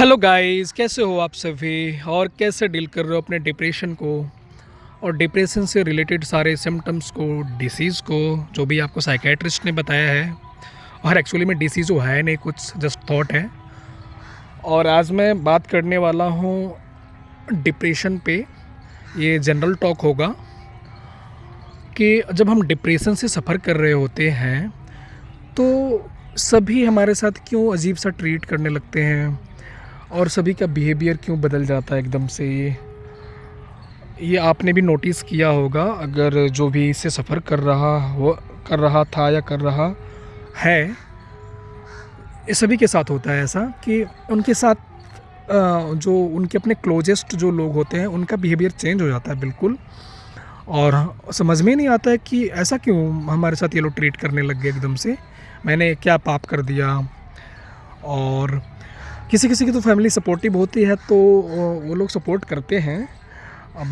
Hello guys, कैसे हो आप सभी और कैसे डील कर रहे हो अपने डिप्रेशन को और डिप्रेशन से रिलेटेड सारे सिम्टम्स को, डिसीज़ को, जो भी आपको साइकेट्रिस्ट ने बताया है। और एक्चुअली में डिसीज़ वो है नहीं, कुछ जस्ट थॉट है। और आज मैं बात करने वाला हूँ डिप्रेशन पे। ये जनरल टॉक होगा कि जब हम डिप्रेशन से सफ़र कर रहे होते हैं तो सभी हमारे साथ क्यों अजीब सा ट्रीट करने लगते हैं और सभी का बिहेवियर क्यों बदल जाता है एकदम से। ये आपने भी नोटिस किया होगा, अगर जो भी इससे सफ़र कर रहा था या कर रहा है। ये सभी के साथ होता है ऐसा कि उनके साथ जो उनके अपने क्लोजेस्ट जो लोग होते हैं उनका बिहेवियर चेंज हो जाता है बिल्कुल। और समझ में नहीं आता है कि ऐसा क्यों हमारे साथ ये लोग ट्रीट करने लग गए एकदम से। मैंने क्या पाप कर दिया। और किसी किसी की तो फैमिली सपोर्टिव होती है तो वो लोग सपोर्ट करते हैं,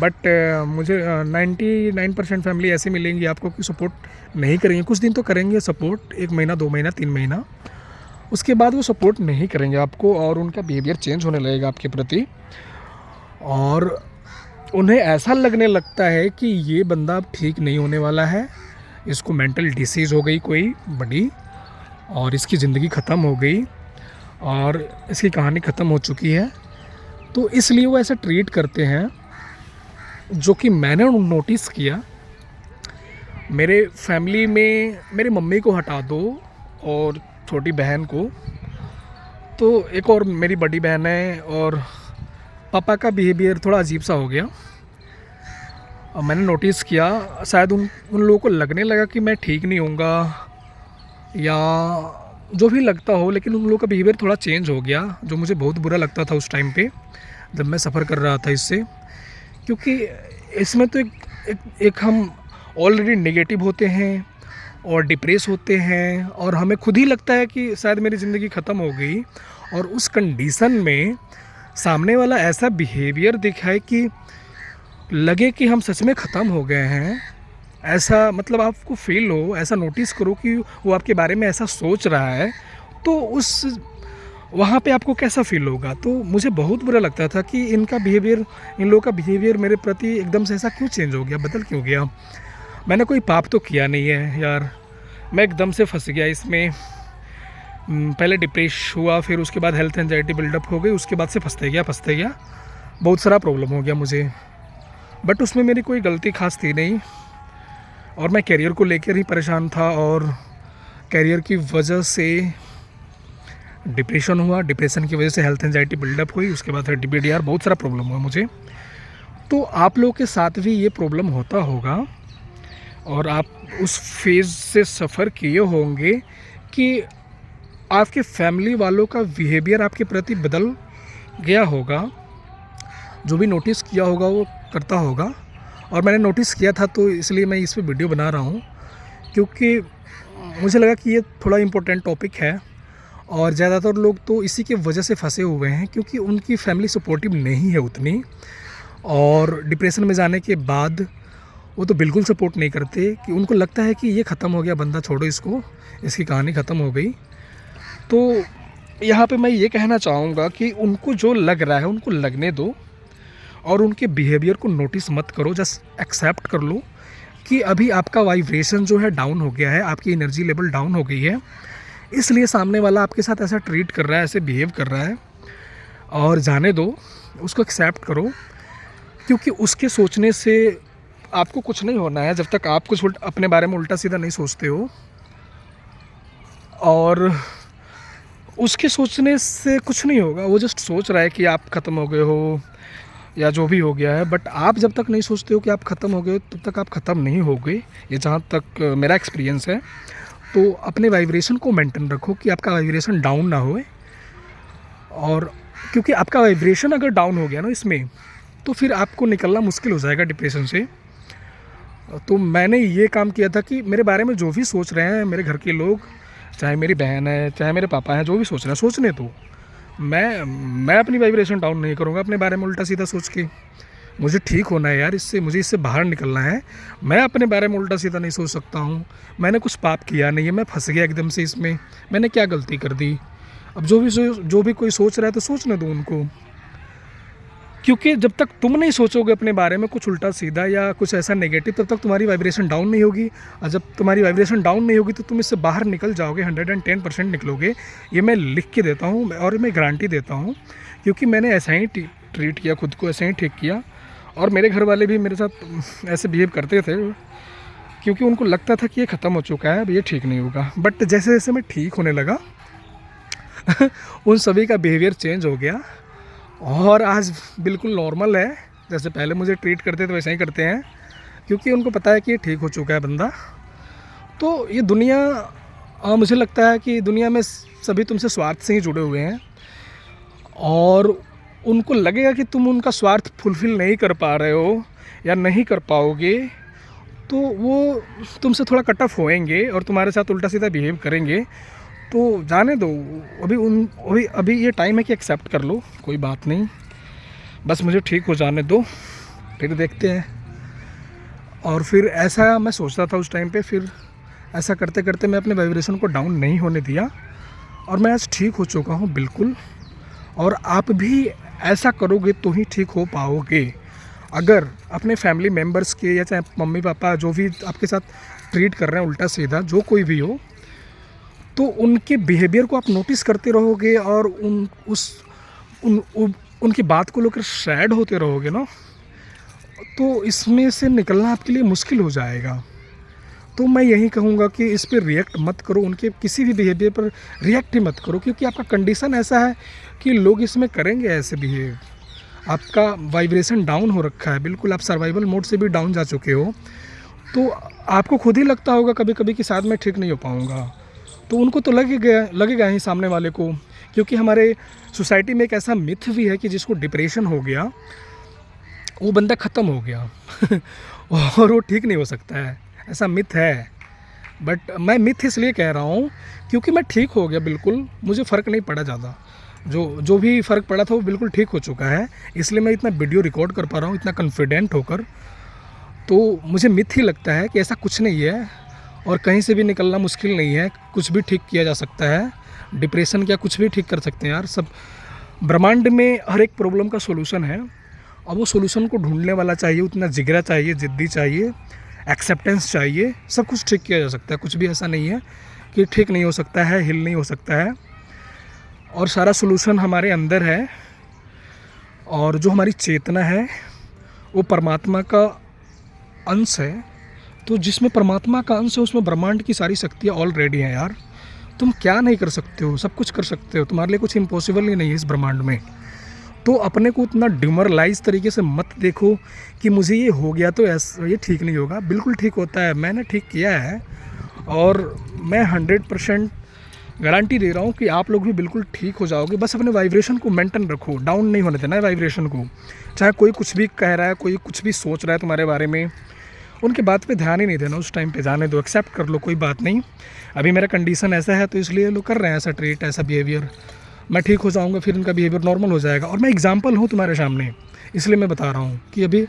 बट मुझे 99% फैमिली ऐसे मिलेंगी आपको कि सपोर्ट नहीं करेंगे। कुछ दिन तो करेंगे सपोर्ट, 1 महीना 2 महीना 3 महीना, उसके बाद वो सपोर्ट नहीं करेंगे आपको और उनका बिहेवियर चेंज होने लगेगा आपके प्रति। और उन्हें ऐसा लगने लगता है कि ये बंदा अब ठीक नहीं होने वाला है, इसको मेंटल डिसीज़ हो गई कोई बड़ी और इसकी ज़िंदगी ख़त्म हो गई और इसकी कहानी ख़त्म हो चुकी है। तो इसलिए वो ऐसा ट्रीट करते हैं, जो कि मैंने नोटिस किया। मेरे फैमिली में मेरी मम्मी को हटा दो और छोटी बहन को, तो एक और मेरी बड़ी बहन है और पापा का बिहेवियर थोड़ा अजीब सा हो गया। और मैंने नोटिस किया, शायद उन लोगों को लगने लगा कि मैं ठीक नहीं होऊंगा या जो भी लगता हो, लेकिन उन लोगों का बिहेवियर थोड़ा चेंज हो गया, जो मुझे बहुत बुरा लगता था उस टाइम पे जब मैं सफ़र कर रहा था इससे। क्योंकि इसमें तो एक हम ऑलरेडी नेगेटिव होते हैं और डिप्रेस होते हैं और हमें खुद ही लगता है कि शायद मेरी ज़िंदगी ख़त्म हो गई, और उस कंडीशन में सामने वाला ऐसा बिहेवियर दिखाए कि लगे कि हम सच में ख़त्म हो गए हैं। ऐसा मतलब आपको फील हो, ऐसा नोटिस करो कि वो आपके बारे में ऐसा सोच रहा है, तो उस वहाँ पे आपको कैसा फ़ील होगा। तो मुझे बहुत बुरा लगता था कि इन लोगों का बिहेवियर मेरे प्रति एकदम से ऐसा क्यों चेंज हो गया, बदल क्यों गया। मैंने कोई पाप तो किया नहीं है यार, मैं एकदम से फंस गया इसमें। पहले डिप्रेस हुआ, फिर उसके बाद हेल्थ एंजाइटी बिल्डअप हो गई, उसके बाद से फंसते गया बहुत सारा प्रॉब्लम हो गया मुझे। बट उसमें मेरी कोई गलती खास थी नहीं और मैं करियर को लेकर ही परेशान था और करियर की वजह से डिप्रेशन हुआ, डिप्रेशन की वजह से हेल्थ एंजाइटी बिल्डअप हुई, उसके बाद फिर DBDR, बहुत सारा प्रॉब्लम हुआ मुझे। तो आप लोगों के साथ भी ये प्रॉब्लम होता होगा और आप उस फेज़ से सफ़र किए होंगे कि आपके फैमिली वालों का बिहेवियर आपके प्रति बदल गया होगा। जो भी नोटिस किया होगा वो करता होगा, और मैंने नोटिस किया था तो इसलिए मैं इस पे वीडियो बना रहा हूँ, क्योंकि मुझे लगा कि ये थोड़ा इम्पोर्टेंट टॉपिक है और ज़्यादातर लोग तो इसी की वजह से फंसे हुए हैं, क्योंकि उनकी फैमिली सपोर्टिव नहीं है उतनी। और डिप्रेशन में जाने के बाद वो तो बिल्कुल सपोर्ट नहीं करते, कि उनको लगता है कि ये ख़त्म हो गया बंदा, छोड़ो इसको, इसकी कहानी ख़त्म हो गई। तो यहाँ पे मैं ये कहना चाहूँगा कि उनको जो लग रहा है उनको लगने दो और उनके बिहेवियर को नोटिस मत करो, जस्ट एक्सेप्ट कर लो कि अभी आपका वाइब्रेशन जो है डाउन हो गया है, आपकी एनर्जी लेवल डाउन हो गई है, इसलिए सामने वाला आपके साथ ऐसा ट्रीट कर रहा है, ऐसे बिहेव कर रहा है। और जाने दो, उसको एक्सेप्ट करो, क्योंकि उसके सोचने से आपको कुछ नहीं होना है जब तक आप कुछ अपने बारे में उल्टा सीधा नहीं सोचते हो। और उसके सोचने से कुछ नहीं होगा, वो जस्ट सोच रहा है कि आप ख़त्म हो गए हो या जो भी हो गया है, बट आप जब तक नहीं सोचते हो कि आप ख़त्म हो गए हो तब तक आप ख़त्म नहीं हो गए। ये जहाँ तक मेरा एक्सपीरियंस है। तो अपने वाइब्रेशन को मेंटेन रखो कि आपका वाइब्रेशन डाउन ना होए। और क्योंकि आपका वाइब्रेशन अगर डाउन हो गया ना इसमें, तो फिर आपको निकलना मुश्किल हो जाएगा डिप्रेशन से। तो मैंने ये काम किया था कि मेरे बारे में जो भी सोच रहे हैं मेरे घर के लोग, चाहे मेरी बहन है चाहे मेरे पापा हैं, जो भी सोच रहे हैं सोचने दो। मैं अपनी वाइब्रेशन डाउन नहीं करूँगा अपने बारे में उल्टा सीधा सोच के। मुझे ठीक होना है यार, मुझे इससे बाहर निकलना है। मैं अपने बारे में उल्टा सीधा नहीं सोच सकता हूँ। मैंने कुछ पाप किया नहीं है, मैं फंस गया एकदम से इसमें। मैंने क्या गलती कर दी? अब जो भी कोई सोच रहा है तो सोचने दो उनको, क्योंकि जब तक तुम नहीं सोचोगे अपने बारे में कुछ उल्टा सीधा या कुछ ऐसा नेगेटिव, तब तक तुम्हारी वाइब्रेशन डाउन नहीं होगी। और जब तुम्हारी वाइब्रेशन डाउन नहीं होगी तो तुम इससे बाहर निकल जाओगे, 110% निकलोगे। ये मैं लिख के देता हूँ और मैं गारंटी देता हूँ, क्योंकि मैंने ऐसा ही ट्रीट किया खुद को, ऐसे ही ठीक किया। और मेरे घर वाले भी मेरे साथ ऐसे बिहेव करते थे, क्योंकि उनको लगता था कि ये ख़त्म हो चुका है, अब ये ठीक नहीं होगा। बट जैसे जैसे मैं ठीक होने लगा उन सभी का बिहेवियर चेंज हो गया और आज बिल्कुल नॉर्मल है। जैसे पहले मुझे ट्रीट करते थे वैसे ही करते हैं, क्योंकि उनको पता है कि ये ठीक हो चुका है बंदा। तो ये दुनिया, मुझे लगता है कि दुनिया में सभी तुमसे स्वार्थ से ही जुड़े हुए हैं, और उनको लगेगा कि तुम उनका स्वार्थ फुलफ़िल नहीं कर पा रहे हो या नहीं कर पाओगे, तो वो तुमसे थोड़ा कट ऑफ होएंगे और तुम्हारे साथ उल्टा सीधा बिहेव करेंगे। तो जाने दो, अभी ये टाइम है कि एक्सेप्ट कर लो, कोई बात नहीं, बस मुझे ठीक हो जाने दो, फिर देखते हैं। और फिर ऐसा मैं सोचता था उस टाइम पे, फिर ऐसा करते करते मैं अपने वाइब्रेशन को डाउन नहीं होने दिया और मैं आज ठीक हो चुका हूँ बिल्कुल। और आप भी ऐसा करोगे तो ही ठीक हो पाओगे। अगर अपने फैमिली मेम्बर्स के या चाहे मम्मी पापा जो भी आपके साथ ट्रीट कर रहे हैं उल्टा सीधा, जो कोई भी हो, तो उनके बिहेवियर को आप नोटिस करते रहोगे और उनकी बात को लेकर सैड होते रहोगे ना, तो इसमें से निकलना आपके लिए मुश्किल हो जाएगा। तो मैं यही कहूँगा कि इस पर रिएक्ट मत करो, उनके किसी भी बिहेवियर पर रिएक्ट ही मत करो, क्योंकि आपका कंडीशन ऐसा है कि लोग इसमें करेंगे ऐसे बिहेव। आपका वाइब्रेशन डाउन हो रखा है बिल्कुल, आप सर्वाइवल मोड से भी डाउन जा चुके हो। तो आपको खुद ही लगता होगा कभी कभी कि शायद मैं ठीक नहीं हो पाऊँगा, तो उनको तो लगेगा ही सामने वाले को, क्योंकि हमारे सोसाइटी में एक ऐसा मिथ भी है कि जिसको डिप्रेशन हो गया वो बंदा ख़त्म हो गया और वो ठीक नहीं हो सकता है, ऐसा मिथ है। बट मैं मिथ इसलिए कह रहा हूँ क्योंकि मैं ठीक हो गया बिल्कुल, मुझे फ़र्क नहीं पड़ा ज़्यादा, जो भी फ़र्क पड़ा था वो बिल्कुल ठीक हो चुका है। इसलिए मैं इतना वीडियो रिकॉर्ड कर पा रहा हूँ इतना कॉन्फिडेंट होकर। तो मुझे मिथ ही लगता है कि ऐसा कुछ नहीं है और कहीं से भी निकलना मुश्किल नहीं है, कुछ भी ठीक किया जा सकता है। डिप्रेशन क्या, कुछ भी ठीक कर सकते हैं यार। सब ब्रह्मांड में हर एक प्रॉब्लम का सोल्यूशन है, और वो सोल्यूशन को ढूंढने वाला चाहिए, उतना जिगरा चाहिए, जिद्दी चाहिए, एक्सेप्टेंस चाहिए, सब कुछ ठीक किया जा सकता है। कुछ भी ऐसा नहीं है कि ठीक नहीं हो सकता है, हिल नहीं हो सकता है, और सारा सोल्यूशन हमारे अंदर है। और जो हमारी चेतना है वो परमात्मा का अंश है, तो जिसमें परमात्मा का अंश है उसमें ब्रह्मांड की सारी शक्तियाँ ऑलरेडी हैं यार। तुम क्या नहीं कर सकते हो, सब कुछ कर सकते हो, तुम्हारे लिए कुछ इम्पॉसिबल ही नहीं है इस ब्रह्मांड में। तो अपने को उतना डिमोरलाइज तरीके से मत देखो कि मुझे ये हो गया तो ऐसा ये ठीक नहीं होगा। बिल्कुल ठीक होता है, मैंने ठीक किया है और मैं 100% गारंटी दे रहा हूँ कि आप लोग भी बिल्कुल ठीक हो जाओगे। बस अपने वाइब्रेशन को मेंटेन रखो, डाउन नहीं होने देना है वाइब्रेशन को। चाहे कोई कुछ भी कह रहा है, कोई कुछ भी सोच रहा है तुम्हारे बारे में, उनके बात पे ध्यान ही नहीं देना उस टाइम पे, जाने दो, एक्सेप्ट कर लो, कोई बात नहीं। अभी मेरा कंडीशन ऐसा है तो इसलिए लोग कर रहे हैं ऐसा ट्रीट, ऐसा बिहेवियर। मैं ठीक हो जाऊँगा फिर उनका बिहेवियर नॉर्मल हो जाएगा। और मैं एग्जाम्पल हूँ तुम्हारे सामने, इसलिए मैं बता रहा हूँ कि अभी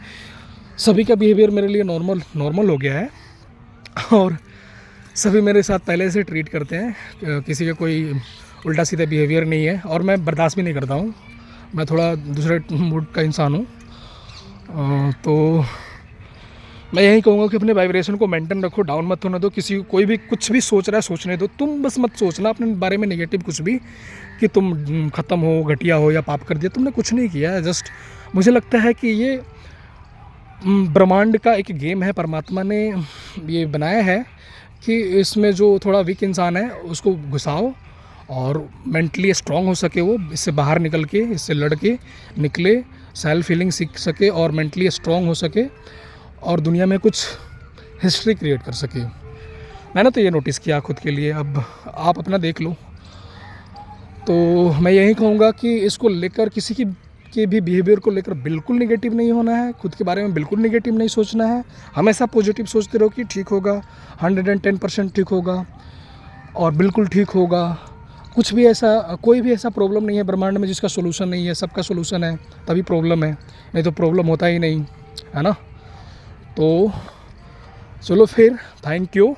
सभी का बिहेवियर मेरे लिए नॉर्मल हो गया है और सभी मेरे साथ पहले से ट्रीट करते हैं। किसी का कोई उल्टा सीधा बिहेवियर नहीं है और मैं बर्दाश्त भी नहीं करता हूँ। मैं थोड़ा दूसरे मूड का इंसान हूँ। तो मैं यही कहूँगा कि अपने वाइब्रेशन को मेंटेन रखो, डाउन मत होने दो। किसी कोई भी कुछ भी सोच रहा है सोचने दो, तुम बस मत सोचना अपने बारे में नेगेटिव कुछ भी कि तुम ख़त्म हो, घटिया हो या पाप कर दिया। तुमने कुछ नहीं किया है, जस्ट मुझे लगता है कि ये ब्रह्मांड का एक गेम है, परमात्मा ने ये बनाया है कि इसमें जो थोड़ा वीक इंसान है उसको घुसाओ और मेंटली स्ट्रॉन्ग हो सके, वो इससे बाहर निकल के, इससे लड़ के निकले, सेल्फ हीलिंग सीख सके और मेंटली स्ट्रॉन्ग हो सके और दुनिया में कुछ हिस्ट्री क्रिएट कर सके। मैंने तो ये नोटिस किया खुद के लिए, अब आप अपना देख लो। तो मैं यही कहूँगा कि इसको लेकर किसी के भी बिहेवियर को लेकर बिल्कुल नेगेटिव नहीं होना है, खुद के बारे में बिल्कुल नेगेटिव नहीं सोचना है। हमेशा पॉजिटिव सोचते रहो कि ठीक होगा, 110% ठीक होगा और बिल्कुल ठीक होगा। कुछ भी ऐसा, कोई भी ऐसा प्रॉब्लम नहीं है ब्रह्मांड में जिसका सोल्यूशन नहीं है, सबका सोल्यूशन है, तभी प्रॉब्लम है, नहीं तो प्रॉब्लम होता ही नहीं है ना। तो चलो फिर, थैंक यू।